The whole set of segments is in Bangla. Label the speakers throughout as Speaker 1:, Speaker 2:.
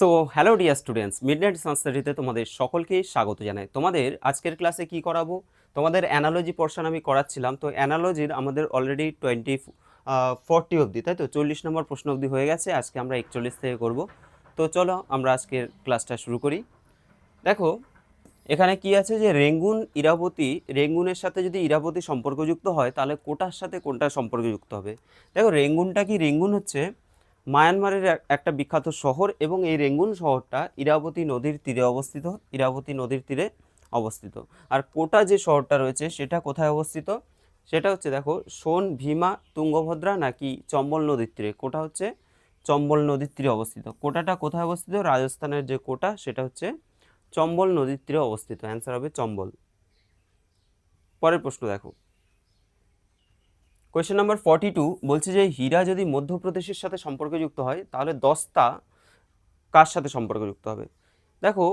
Speaker 1: So hello dear students, midnight সানস্টাডিতে তোমাদের সকলকে স্বাগত জানাই। তোমাদের আজকের ক্লাসে কি করাবো? তোমাদের অ্যানালজি পোর্শন আমি করাচ্ছিলাম। তো অ্যানালজির আমাদের অলরেডি 40 অবধি, তাই তো 40 নম্বর প্রশ্ন অবধি হয়ে গেছে। আজকে আমরা 41 থেকে করব। তো চলো আমরা আজকের ক্লাসটা শুরু করি। দেখো এখানে কি আছে যে রেঙ্গুন ইরাবতী, রেঙ্গুনের সাথে যদি ইরাবতী সম্পর্কযুক্ত হয় তাহলে কোটার সাথে কোনটা সম্পর্কযুক্ত হবে? দেখো রেঙ্গুনটা কি, রেঙ্গুন হচ্ছে মায়ানমারের একটা বিখ্যাত শহর এবং এই রেঙ্গুন শহরটা ইরাবতী নদীর তীরে অবস্থিত, ইরাবতী নদীর তীরে অবস্থিত। আর কোটা যে শহরটা রয়েছে সেটা কোথায় অবস্থিত? সেটা হচ্ছে দেখো সোন, ভীমা, তুঙ্গভদ্রা নাকি চম্বল নদীর তীরে? কোটা হচ্ছে চম্বল নদীর তীরে অবস্থিত। কোটাটা কোথায় অবস্থিত? রাজস্থানের যে কোটা সেটা হচ্ছে চম্বল নদীর তীরে অবস্থিত। অ্যান্সার হবে চম্বল। পরের প্রশ্ন দেখো, কোয়েশ্চেন নাম্বার 42 বলছে যে হীরা যদি মধ্যপ্রদেশের সাথে সম্পর্কযুক্ত হয় তাহলে দস্তা কার সাথে সম্পর্কযুক্ত হবে? দেখো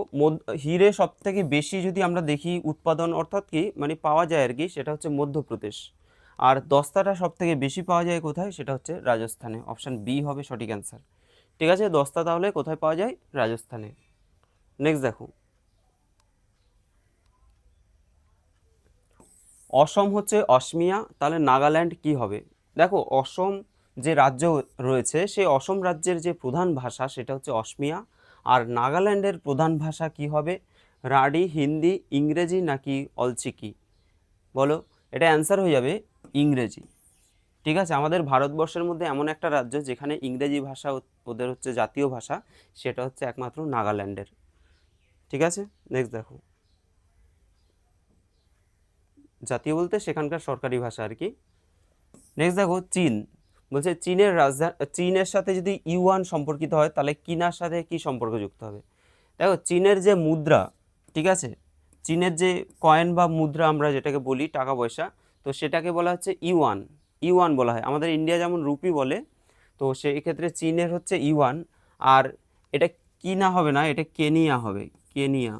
Speaker 1: হিরে সব থেকে বেশি যদি আমরা দেখি উৎপাদন, অর্থাৎ কি মানে পাওয়া যায় আর কি, সেটা হচ্ছে মধ্যপ্রদেশ। আর দস্তাটা সব থেকে বেশি পাওয়া যায় কোথায়? সেটা হচ্ছে রাজস্থানে। অপশান বি হবে সঠিক অ্যান্সার। ঠিক আছে, দস্তা তাহলে কোথায় পাওয়া যায়? রাজস্থানে। নেক্সট দেখো, অসম হচ্ছে অসমিয়া, তাহলে নাগাল্যান্ড কি হবে? দেখো অসম যে রাজ্য রয়েছে সেই অসম রাজ্যের যে প্রধান ভাষা সেটা হচ্ছে অসমিয়া। আর নাগাল্যান্ডের প্রধান ভাষা কি হবে? রাঢ়ী, হিন্দি, ইংরেজি নাকি অলচিকি? বলো, এটা অ্যান্সার হয়ে যাবে ইংরেজি। ঠিক আছে, আমাদের ভারতবর্ষের মধ্যে এমন একটা রাজ্য যেখানে ইংরেজি ভাষা ওদের হচ্ছে জাতীয় ভাষা, সেটা হচ্ছে একমাত্র নাগাল্যান্ডের। ঠিক আছে, নেক্সট দেখো, জাতীয় বলতে সেখানকার সরকারি ভাষা আর কি। নেক্সট দেখো, চীন বলছে চীনের রাজধানী, চীনের সাথে যদি ইউয়ান সম্পর্কিত হয় তাহলে কিনার সাথে কি সম্পর্কযুক্ত হবে? দেখো চীনের যে মুদ্রা, ঠিক আছে, চীনের যে কয়েন বা মুদ্রা আমরা যেটাকে বলি টাকা পয়সা, তো সেটাকে বলা হচ্ছে ইউয়ান। ইউয়ান বলা হয়, আমাদের ইন্ডিয়া যেমন রুপি বলে, তো সেই ক্ষেত্রে চীনের হচ্ছে ইউয়ান। আর এটা কিনা হবে না, এটা কেনিয়া হবে, কেনিয়া।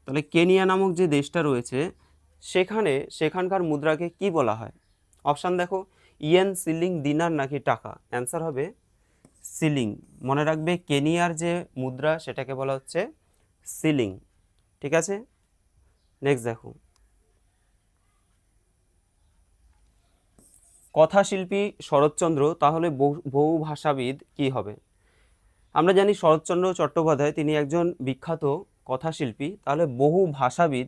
Speaker 1: তাহলে কেনিয়া নামক যে দেশটা রয়েছে সেখানকার মুদ্রাকে কি বলা হয়? অপশান দেখো, ইয়েন, সিলিং, দিনার নাকি টাকা? অ্যান্সার হবে সিলিং। মনে রাখবে কেনিয়ার যে মুদ্রা সেটাকে বলা হচ্ছে সিলিং। ঠিক আছে, নেক্সট দেখো, কথাশিল্পী শরৎচন্দ্র তাহলে বহু ভাষাবিদ কি হবে? আমরা জানি শরৎচন্দ্র চট্টোপাধ্যায় তিনি একজন বিখ্যাত কথাশিল্পী, তাহলে বহু ভাষাবিদ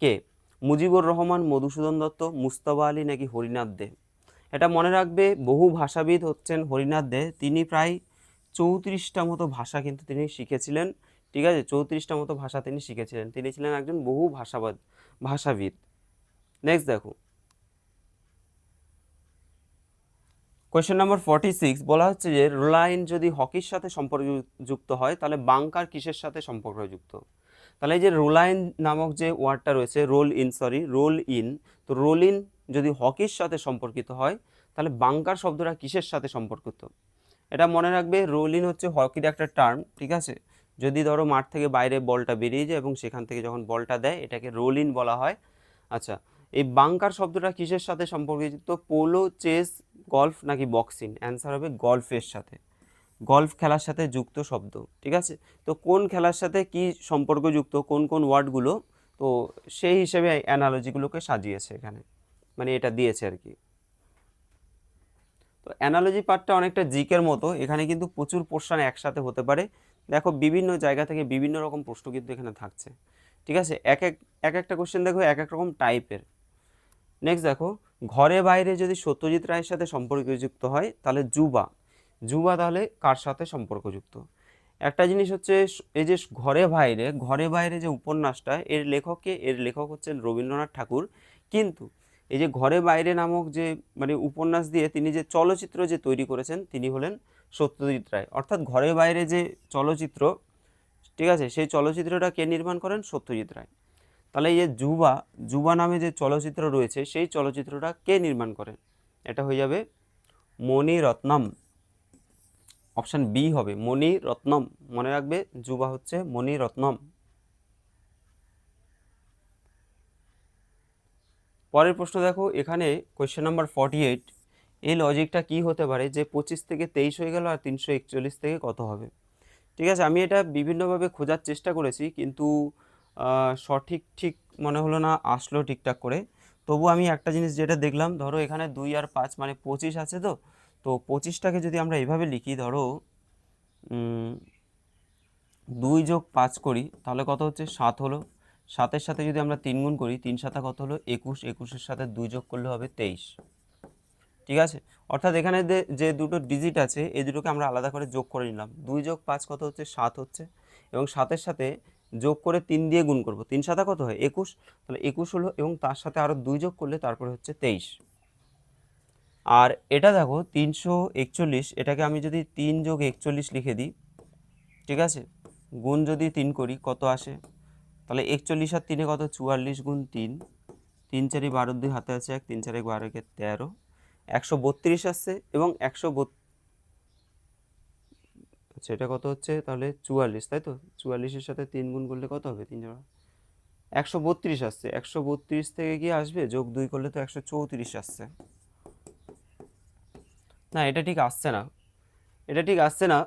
Speaker 1: কে? মুজিবুর রহমান, মধুসূদন দত্ত, মুস্তফা আলী নাকি হরিনাথ দে? এটা মনে রাখবে, বহু ভাষাবিদ হচ্ছেন হরিনাথ দে। তিনি প্রায় 34টা মতো ভাষা কিন্তু তিনি শিখেছিলেন। ঠিক আছে, 34টা মতো ভাষা তিনি শিখেছিলেন। তিনি ছিলেন একজন বহু ভাষাবিদ। নেক্সট দেখো, কোয়েশ্চেন নাম্বার 46 বলা হচ্ছে যে রোলাইন যদি হকির সাথে সম্পর্কযুক্ত হয় তাহলে বাংকার কিসের সাথে সম্পর্কযুক্ত? তাহলে এই যে রোলাইন নামক যে ওয়ার্ডটা রয়েছে, রোল ইন, তো রোল ইন যদি হকির সাথে সম্পর্কিত হয় তাহলে বাংকার শব্দটা কিসের সাথে সম্পর্কিত? এটা মনে রাখবে, রোল ইন হচ্ছে হকির একটা টার্ম। ঠিক আছে, যদি ধরো মাঠ থেকে বাইরে বলটা বেরিয়ে যায় এবং সেখান থেকে যখন বলটা দেয় এটাকে রোল ইন বলা হয়। আচ্ছা, এই বাংকার শব্দটা কিসের সাথে সম্পর্কযুক্ত? পোলো, চেস, গলফ নাকি বক্সিং? অ্যান্সার হবে গলফের সাথে, গলফ খেলার সাথে যুক্ত শব্দ। ঠিক আছে, তো কোন খেলার সাথে কি সম্পর্কযুক্ত, কোন কোন ওয়ার্ডগুলো, তো সেই হিসেবে অ্যানালজিগুলোকে সাজিয়েছে এখানে, মানে এটা দিয়েছে আর কি। তো অ্যানালজি পার্টটা অনেকটা জিকের মতো, এখানে কিন্তু প্রচুর প্রশ্ন একসাথে হতে পারে। দেখো বিভিন্ন জায়গা থেকে বিভিন্ন রকম প্রশ্ন কিন্তু এখানে থাকছে। ঠিক আছে, এক একটা কোশ্চেন দেখো এক এক রকম টাইপের। নেক্সট দেখো, ঘরে বাইরে যদি সত্যজিৎ রায়ের সাথে সম্পর্কযুক্ত হয় তাহলে যুবা, যুবা তাহলে কার সাথে সম্পর্কযুক্ত? একটা জিনিস হচ্ছে, এই যে ঘরে বাইরে যে উপন্যাসটা, এর লেখককে, এর লেখক হচ্ছেন রবীন্দ্রনাথ ঠাকুর। কিন্তু এই যে ঘরে বাইরে নামক যে মানে উপন্যাস দিয়ে তিনি যে চলচ্চিত্র যে তৈরি করেছেন তিনি হলেন সত্যজিৎ রায়। অর্থাৎ ঘরে বাইরে যে চলচ্চিত্র, ঠিক আছে, সেই চলচ্চিত্রটা কে নির্মাণ করেন? সত্যজিৎ রায়। তাহলে এই যে যুবা, যুবা নামে যে চলচ্চিত্র রয়েছে সেই চলচ্চিত্রটা কে নির্মাণ করেন? এটা হয়ে যাবে মণি রত্নম। অপশান বি হবে মণি রত্নম। মনে রাখবে যুবা হচ্ছে মণি রত্নম। পরের প্রশ্ন দেখো, এখানে কোয়েশ্চেন নাম্বার 48 এই লজিকটা কি হতে পারে যে 25 থেকে 23 হয়ে গেল আর 341 থেকে কত হবে। ঠিক আছে, আমি এটা বিভিন্নভাবে খোঁজার চেষ্টা করেছি, কিন্তু সঠিক ঠিক মনে হলো না আসলো ঠিকঠাক করে। তবু আমি একটা জিনিস যেটা দেখলাম, ধরো এখানে 2 আর 5 মানে 25 আছে, তো তো 25টাকে যদি আমরা এভাবে লিখি, ধরো 2 যোগ 5 করি তাহলে কত হচ্ছে 7 হলো। 7-এর সাথে যদি আমরা 3 গুণ করি, 3 7 কত হলো 21, 21-এর সাথে 2 যোগ করলে হবে 23। ঠিক আছে, অর্থাৎ এখানে যে দুটো ডিজিট আছে এই দুটোকে আমরা আলাদা করে যোগ করে নিলাম। 2 যোগ 5 কত হচ্ছে 7 হচ্ছে, এবং 7-এর সাথে যোগ করে 3 দিয়ে গুণ করব, 3 7 কত হয় 21, তাহলে 21 হলো, এবং তার সাথে আরও 2 যোগ করলে তারপরে হচ্ছে 23। আর এটা দেখো 341, এটাকে আমি যদি 3 যোগ 41 লিখে দিই, ঠিক আছে, গুণ যদি 3 করি কত আসে, তাহলে 41 আর 3-এ কত 44 গুণ 3, 3 4 12, 2 হাতে আছে 1, 3 4 12 13, 132 আসছে, এবং 132, আচ্ছা এটা কত হচ্ছে তাহলে 44, তাই তো 44-এর সাথে 3 গুণ করলে কত হবে 3 132 আসছে। 132 থেকে কি আসবে, যোগ 2 করলে তো 134 আসছে। না, এটা ঠিক আসছে না, এটা ঠিক আসছে না,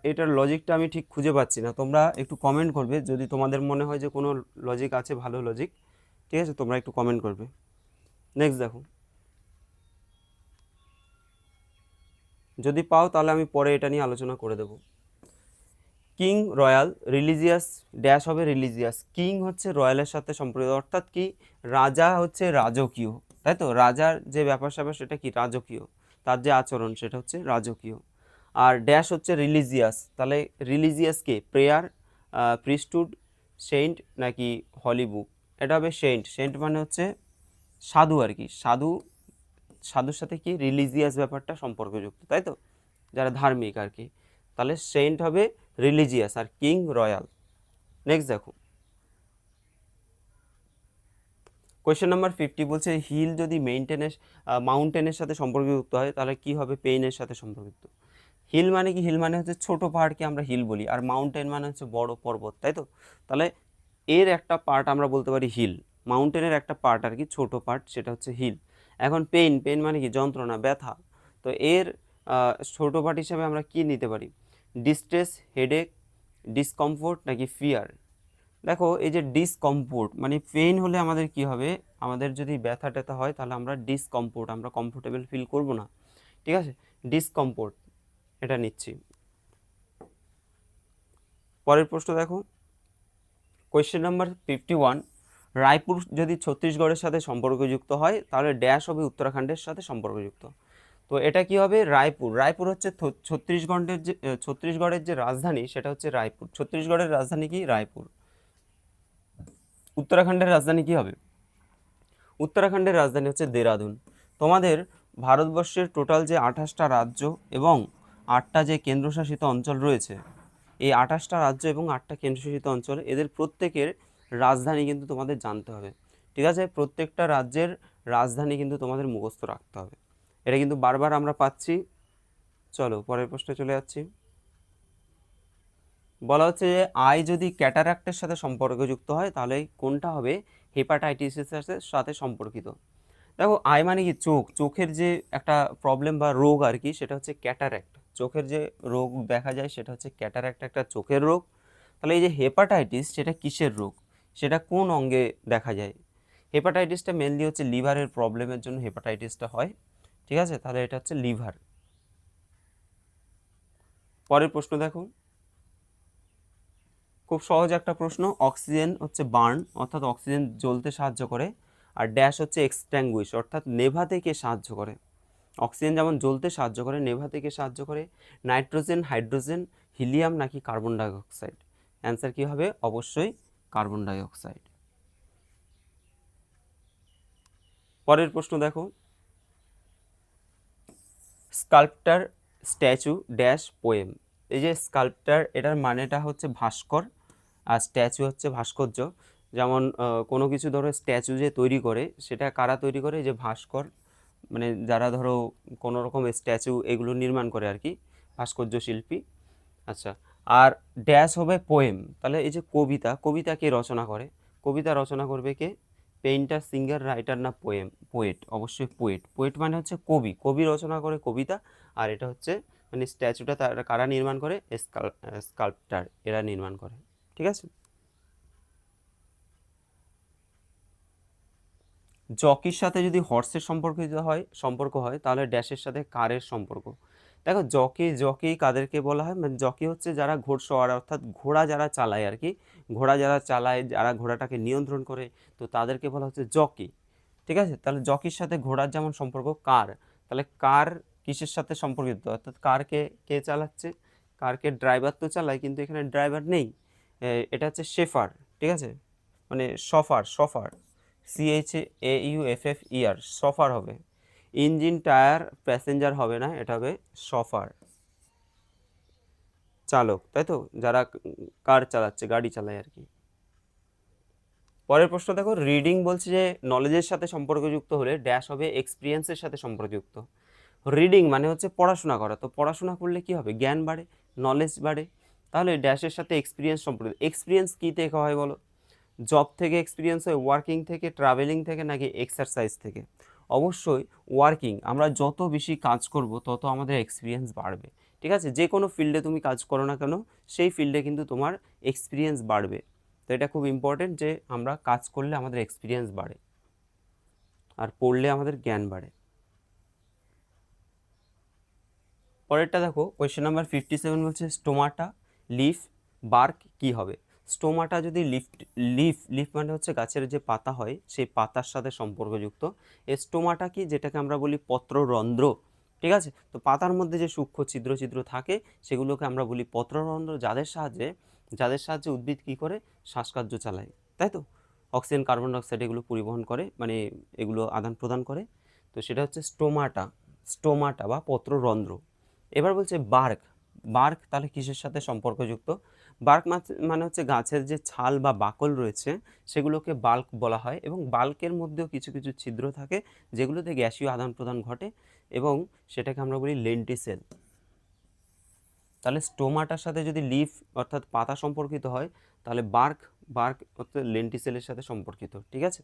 Speaker 1: এটার লজিকটা আমি ঠিক খুঁজে পাচ্ছি না। তোমরা একটু কমেন্ট করবে যদি তোমাদের মনে হয় যে কোনো লজিক আছে, ভালো লজিক, ঠিক আছে, তোমরা একটু কমেন্ট করবে। নেক্সট দেখো, যদি পাও তাহলে আমি পরে এটা নিয়ে আলোচনা করে দেবো। কিং রয়্যাল রিলিজিয়াস ড্যাশ হবে রিলিজিয়াস। কিং হচ্ছে রয়্যালের সাথে সম্পর্কিত, অর্থাৎ কি রাজা হচ্ছে রাজকীয়, তাই তো, রাজার যে ব্যাপার স্যাপার সেটা কি রাজকীয়, তার যে আচরণ সেটা হচ্ছে রাজকীয়। আর ড্যাশ হচ্ছে রিলিজিয়াস, তাহলে রিলিজিয়াস কে, প্রেয়ার, প্রিস্টহুড, সেন্ট নাকি হলি বুক, এটা হবে সেন্ট। সেন্ট মানে হচ্ছে সাধু আর কি, সাধু, সাধুর সাথে কি রিলিজিয়াস ব্যাপারটা সম্পর্কযুক্ত, তাই তো, যারা ধার্মিক আর কি, তাহলে সেন্ট হবে রিলিজিয়াস, আর কিং রয়্যাল। নেক্সট দেখো, কোয়েশ্চেন নাম্বার 50 বলছে হিল যদি মাউন্টেনের সাথে সম্পর্কযুক্ত হয় তাহলে কি হবে, পেইনের সাথে সম্পর্কিত। হিল মানে কি, হিল মানে হচ্ছে ছোট পাহাড়কে আমরা হিল বলি, আর মাউন্টেন মানে হচ্ছে বড় পর্বত, তাই তো, তাহলে এর একটা পার্ট আমরা বলতে পারি হিল, মাউন্টেনের একটা পার্ট আর কি, ছোট পার্ট, সেটা হচ্ছে হিল। এখন পেইন, পেইন মানে কি যন্ত্রণা, ব্যথা, তো এর ছোট পার্ট হিসাবে আমরা কি নিতে পারি, ডিস্ট্রেস, হেডেক, ডিসকমফোর্ট নাকি ফিয়ার। দেখো এই যে ডিসকমফোর্ট মানে পেইন হলে আমাদের কি হবে, আমাদের যদি ব্যথা ট্যাথা হয় তাহলে আমরা ডিসকমফোর্ট, আমরা কমফোর্টেবল ফিল করব না, ঠিক আছে, ডিসকমফোর্ট এটা নিচ্ছি। পরের প্রশ্ন দেখো, কোয়েশ্চেন নাম্বার 51, রায়পুর যদি ছত্তিশগড়ের সাথে সম্পর্কযুক্ত হয় তাহলে ড্যাশ হবে উত্তরাখণ্ডের সাথে সম্পর্কযুক্ত। তো এটা কি হবে, রায়পুর, রায়পুর হচ্ছে ছত্তিশগড়ের যে রাজধানী সেটা হচ্ছে রায়পুর, ছত্তিশগড়ের রাজধানী কি রায়পুর। উত্তরাখণ্ডের রাজধানী কি হবে, উত্তরাখণ্ডের রাজধানী হচ্ছে দেরাদুন। তোমাদের ভারতবর্ষের টোটাল যে 28টা রাজ্য এবং 8টা যে কেন্দ্রশাসিত অঞ্চল রয়েছে, এই 28টা রাজ্য এবং 8টা কেন্দ্রশাসিত অঞ্চল, এদের প্রত্যেকের রাজধানী কিন্তু তোমাদের জানতে হবে, ঠিক আছে, প্রত্যেকটা রাজ্যের রাজধানী কিন্তু তোমাদের মুখস্থ রাখতে হবে, এটা কিন্তু বারবার আমরা পাচ্ছি। চলো পরের প্রশ্নে চলে যাচ্ছি। বলা হচ্ছে যে আই যদি ক্যাটারাক্টের সাথে সম্পর্কযুক্ত হয় তাহলে কোনটা হবে হেপাটাইটিসের সাথে সম্পর্কিত। দেখো আই মানে কি চোখ, চোখের যে একটা প্রবলেম বা রোগ আর কি, সেটা হচ্ছে ক্যাটারাক্ট, চোখের যে রোগ দেখা যায় সেটা হচ্ছে ক্যাটারাক্ট, একটা চোখের রোগ। তাহলে এই যে হেপাটাইটিস সেটা কিসের রোগ, সেটা কোন অঙ্গে দেখা যায়, হেপাটাইটিসটা মেনলি হচ্ছে লিভারের প্রবলেমের জন্য হেপাটাইটিসটা হয়, ঠিক আছে, তাহলে এটা হচ্ছে লিভার। পরের প্রশ্ন দেখো, খুব সহজ একটা প্রশ্ন, অক্সিজেন হচ্ছে বার্ন অর্থাৎ অক্সিজেন জ্বলতে সাহায্য করে, আর ড্যাশ হচ্ছে এক্সট্যাঙ্গুইশ অর্থাৎ নেভাতে কে সাহায্য করে। অক্সিজেন যেমন জ্বলতে সাহায্য করে, নেভাতে কে সাহায্য করে, নাইট্রোজেন, হাইড্রোজেন, হিলিয়াম নাকি কার্বন ডাইঅক্সাইড। অ্যান্সার কি হবে, অবশ্যই কার্বন ডাইঅক্সাইড। পরের প্রশ্ন দেখো, স্কাল্পটার স্ট্যাচু ড্যাশ পোয়েম। এই যে স্কাল্পটার, এটার মানেটা হচ্ছে ভাস্কর, আর স্ট্যাচু হচ্ছে ভাস্কর্য। যেমন কোনো কিছু ধরো স্ট্যাচু যে তৈরি করে সেটা কারা তৈরি করে, যে ভাস্কর, মানে যারা ধরো কোনো রকম স্ট্যাচু এগুলো নির্মাণ করে আর কি, ভাস্কর্য শিল্পী। আচ্ছা, আর ড্যাশ হবে পোয়েম, তাহলে এই যে কবিতা, কবিতা কে রচনা করে, কবিতা রচনা করবে কে, পেইন্টার, সিঙ্গার, রাইটার না পোয়েম? পোয়েট, অবশ্যই পোয়েট। পোয়েট মানে হচ্ছে কবি, কবি রচনা করে কবিতা। আর এটা হচ্ছে মানে স্ট্যাচুটা তারা কারা নির্মাণ করে? স্কাল্পটার, এরা নির্মাণ করে। ঠিক আছে। জকির সাথে যদি হর্সের সম্পর্ক হয় তাহলে ড্যাশের সাথে কারের সম্পর্ক। দেখো জকি, জকি কাদেরকে বলা হয়? মানে জকি হচ্ছে যারা ঘোড়সওয়ার, অর্থাৎ ঘোড়া যারা চালায় আর কি, ঘোড়া যারা চালায়, যারা ঘোড়াটাকে নিয়ন্ত্রণ করে, তো তাদেরকে বলা হচ্ছে জকি। ঠিক আছে। তাহলে জকির সাথে ঘোড়ার যেমন সম্পর্ক, কার, তাহলে কার কিসের সাথে সম্পর্কিত? অর্থাৎ কারকে কে চালাচ্ছে? কারকে ড্রাইভার তো চালায়, কিন্তু এখানে ড্রাইভার নেই। এটা হচ্ছে শেফার। ঠিক আছে, মানে সফার, সফার, CHAUFFER, সফার হবে। ইঞ্জিন, টায়ার, প্যাসেঞ্জার হবে না, এটা হবে সফার, চালক, তাই তো, যারা কার চালাচ্ছে, গাড়ি চালায় আর কি। পরের প্রশ্ন দেখো, রিডিং বলছে যে নলেজের সাথে সম্পর্কযুক্ত হলে ড্যাশ হবে এক্সপিরিয়েন্সের সাথে সম্পর্কযুক্ত। রিডিং মানে হচ্ছে পড়াশোনা করা, তো পড়াশোনা করলে কি হবে? জ্ঞান বাড়ে, নলেজ বাড়ে। তাহলে ড্যাশের সাথে এক্সপিরিয়েন্স সম্পর্কিত। এক্সপিরিয়েন্স কী থেকে হয় বলো? জব থেকে এক্সপিরিয়েন্স হয়, ওয়ার্কিং থেকে, ট্রাভেলিং থেকে, নাকি এক্সারসাইজ থেকে? অবশ্যই ওয়ার্কিং। আমরা যত বেশি কাজ করব তত আমাদের এক্সপিরিয়েন্স বাড়বে। ঠিক আছে, যে কোনো ফিল্ডে তুমি কাজ করো না কেন, সেই ফিল্ডে কিন্তু তোমার এক্সপিরিয়েন্স বাড়বে। তো এটা খুব ইম্পর্টেন্ট যে আমরা কাজ করলে আমাদের এক্সপিরিয়েন্স বাড়ে, আর পড়লে আমাদের জ্ঞান বাড়ে। পরেরটা দেখো, কোয়েশ্চেন নাম্বার 57 বলছে স্টোমাটা, লিফ, বার্ক কি হবে? স্টোমাটা যদি লিফ লিফ মানে হচ্ছে গাছের যে পাতা হয়, সেই পাতার সাথে সম্পর্কযুক্ত। এই স্টোমাটা কি? যেটাকে আমরা বলি পত্ররন্ধ্র। ঠিক আছে, তো পাতার মধ্যে যে সূক্ষ্ম ছিদ্র ছিদ্র থাকে সেগুলোকে আমরা বলি পত্ররন্ধ্র, যাদের সাহায্যে উদ্ভিদ কি করে? শ্বাসকার্য চালায়, তাই তো। অক্সিজেন, কার্বন ডাইঅক্সাইড এগুলো পরিবহন করে, মানে এগুলো আদান প্রদান করে। তো সেটা হচ্ছে স্টোমাটা, স্টোমাটা বা পত্ররন্ধ্র। এবার বলছে বার্ক, বার্ক তাহলে কিসের সাথে সম্পর্কযুক্ত? বার্ক মানে হচ্ছে গাছের যে ছাল বা বাকল রয়েছে সেগুলোকে বাল্ক বলা হয়, এবং বাল্কের মধ্যেও কিছু কিছু ছিদ্র থাকে যেগুলোতে গ্যাসীয় আদান প্রদান ঘটে, এবং সেটাকে আমরা বলি লেন্টিসেল। তাহলে স্টোমাটার সাথে যদি লিফ অর্থাৎ পাতা সম্পর্কিত হয়, তাহলে বার্ক, বার্ক অর্থাৎ লেন্টিসেলের সাথে সম্পর্কিত। ঠিক আছে,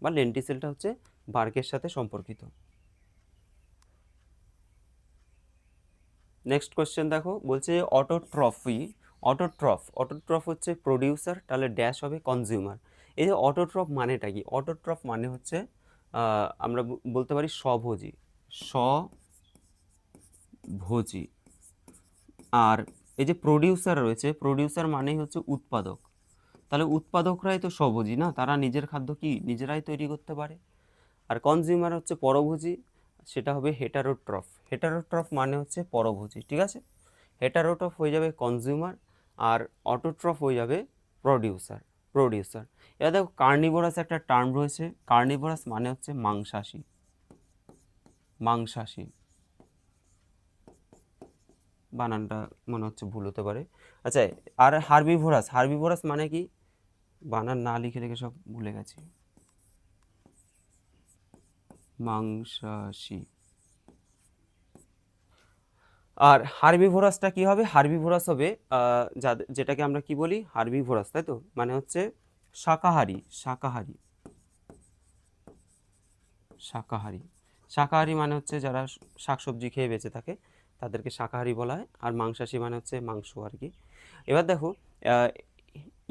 Speaker 1: বা লেন্টিসেলটা হচ্ছে বার্কের সাথে সম্পর্কিত। নেক্সট কোয়েশ্চেন দেখো, বলছে অটোট্রফি, অটোট্রফ হচ্ছে প্রডিউসার, তাহলে ড্যাশ হবে কনজিউমার। এই যে অটোট্রফ মানেটা কি? অটোট্রফ মানে হচ্ছে আমরা বলতে পারি স্বভোজী, স্বভোজী। আর এই যে প্রডিউসার রয়েছে, প্রডিউসার মানেই হচ্ছে উৎপাদক। তাহলে উৎপাদকরাই তো স্বভোজী না, তারা নিজের খাদ্য কি নিজেরাই তৈরি করতে পারে। আর কনজিউমার হচ্ছে পরভোজী, সেটা হবে হেটারোট্রফ। হেটারোট্রফ মানে হচ্ছে পরভোজী। ঠিক আছে, হেটারোট্রফ হয়ে যাবে কনজিউমার, আর অটোট্রফ হয়ে যাবে প্রডিউসার, প্রডিউসার। এবার দেখো কার্নিভোরাস একটা টার্ম রয়েছে, কার্নিভোরাস মানে হচ্ছে মাংসাশী, মাংসাশী। বানানটা মনে হচ্ছে ভুল হতে পারে। আচ্ছা, আর হার্বিভোরাস, হার্বিভোরাস মানে কি? বানান না লিখে রেখে সব ভুলে গেছি। মাংসাশী। আর হার্বিভোরাসটা কি হবে? হার্বিভোরাস হবে যেটাকে আমরা কি বলি? হার্বিভোরাস, তাই তো, মানে হচ্ছে শাকাহারী, শাকাহারী, শাকাহারী। শাকাহারী মানে হচ্ছে যারা শাকসবজি খেয়ে বেঁচে থাকে তাদেরকে শাকাহারী বলা হয়, আর মাংসাশী মানে হচ্ছে মাংস আর কি। এবার দেখো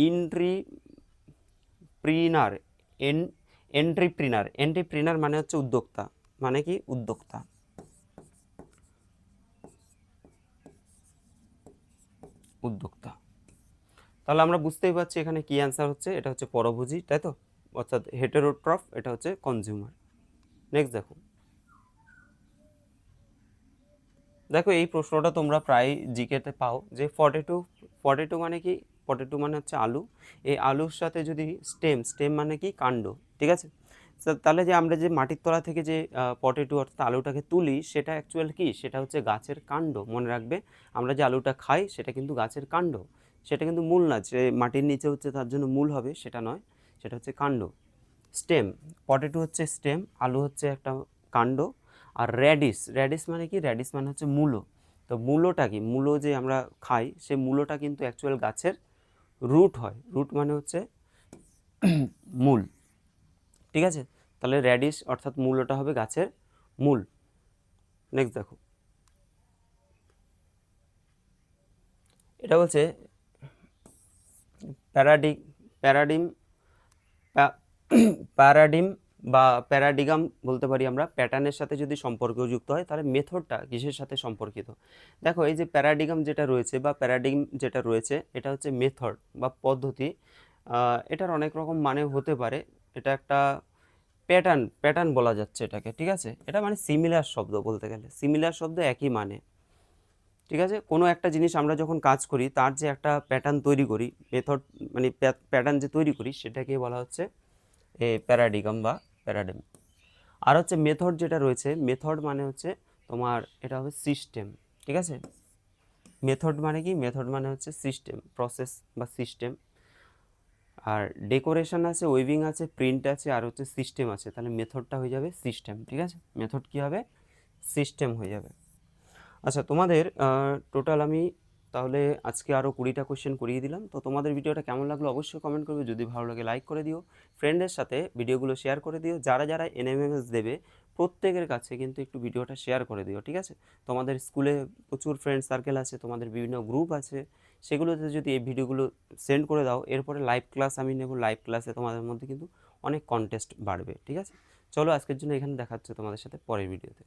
Speaker 1: ইন্ট্রিপ্রিনার, এন্ট্রিপ্রিনার, এন্ট্রিপ্রিনার মানে হচ্ছে উদ্যোক্তা, মানে কি? উদ্যোক্তা, উদ্যোক্তা। তাহলে আমরা বুঝতেই পারছি এখানে কি অ্যান্সার হচ্ছে, এটা হচ্ছে পরভোজী, তাই তো, অর্থাৎ হেটেরোট্রফ, এটা হচ্ছে কনজিউমার। নেক্সট দেখো, দেখো এই প্রশ্নটা তোমরা প্রায় জিকেতে পাও যে পটেটো, পটেটো মানে কি? পটেটো মানে হচ্ছে আলু। এই আলুর সাথে যদি স্টেম, স্টেম মানে কি? কাণ্ড। ঠিক আছে, তাহলে যে আমরা যে মাটির তলা থেকে যে পটেটো অর্থাৎ আলুটাকে তুলি, সেটা অ্যাকচুয়াল কি? সেটা হচ্ছে গাছের কাণ্ড। মনে রাখবে, আমরা যে আলুটা খাই সেটা কিন্তু গাছের কাণ্ড, সেটা কিন্তু মূল না, যে মাটির নিচে হচ্ছে তার জন্য মূল হবে সেটা নয়, সেটা হচ্ছে কাণ্ড। স্টেম, পটেটো হচ্ছে স্টেম, আলু হচ্ছে একটা কাণ্ড। আর র্যাডিশ, র্যাডিশ মানে কি? র্যাডিশ মানে হচ্ছে মূলো। তো মূলোটা কি? মূলো যে আমরা খাই সেই মূলোটা কিন্তু অ্যাকচুয়াল গাছের রুট হয়, রুট মানে হচ্ছে মূল। ঠিক আছে, তাহলে র্যাডিশ অর্থাৎ মূল ওটা হবে গাছের মূল। নেক্সট দেখো, এটা বলছে প্যারাডি প্যারাডিম প্যারাডিম বা প্যারাডিগাম বলতে পারি আমরা, প্যাটার্নের সাথে যদি সম্পর্কযুক্ত হয় তাহলে মেথডটা কিসের সাথে সম্পর্কিত। দেখো এই যে প্যারাডিগাম যেটা রয়েছে বা প্যারাডিম যেটা রয়েছে, এটা হচ্ছে মেথড বা পদ্ধতি। এটার অনেক রকম মানে হতে পারে। এটা একটা প্যাটার্ন বলা যাচ্ছে এটাকে, ঠিক আছে। এটা মানে সিমিলার শব্দ, বলতে গেলে সিমিলার শব্দ একই মানে, ঠিক আছে। কোনো একটা জিনিস আমরা যখন কাজ করি তার যে একটা প্যাটার্ন তৈরি করি, মেথড মানে প্যাটার্ন যে তৈরি করি সেটাকে বলা হচ্ছে প্যারাডিগাম বা প্যারাডিম। আর হচ্ছে মেথড যেটা রয়েছে, মেথড মানে হচ্ছে তোমার এটা হবে সিস্টেম, ঠিক আছে। মেথড মানে কি, মেথড মানে হচ্ছে সিস্টেম, প্রসেস বা সিস্টেম। আর ডেকোরেশন আছে, ওয়েভিং আছে, প্রিন্ট আছে, আর হচ্ছে সিস্টেম আছে, তাহলে মেথডটা হয়ে যাবে সিস্টেম, ঠিক আছে। মেথড কি হবে, সিস্টেম হয়ে যাবে। আচ্ছা, তোমাদের টোটাল আমি তাহলে আজকে আরও 20টা কোশ্চেন করিয়ে দিলাম। তো তোমাদের ভিডিওটা কেমন লাগলো অবশ্যই কমেন্ট করবে, যদি ভালো লাগে লাইক করে দিও, ফ্রেন্ডের সাথে ভিডিওগুলো শেয়ার করে দিও। যারা যারা এনএমএমএস দেবে প্রত্যেকের কাছে কিন্তু একটু ভিডিওটা শেয়ার করে দিও, ঠিক আছে। তোমাদের স্কুলে প্রচুর ফ্রেন্ড সার্কেল আছে, তোমাদের বিভিন্ন গ্রুপ আছে, সেগুলোতে যদি এই ভিডিওগুলো সেন্ড করে দাও, এরপরে লাইভ ক্লাস আমি নেব, লাইভ ক্লাসে তোমাদের মধ্যে কিন্তু অনেক কন্টেস্ট বাড়বে, ঠিক আছে। চলো আজকের জন্য এখানে দেখা হচ্ছে তোমাদের সাথে পরের ভিডিওতে।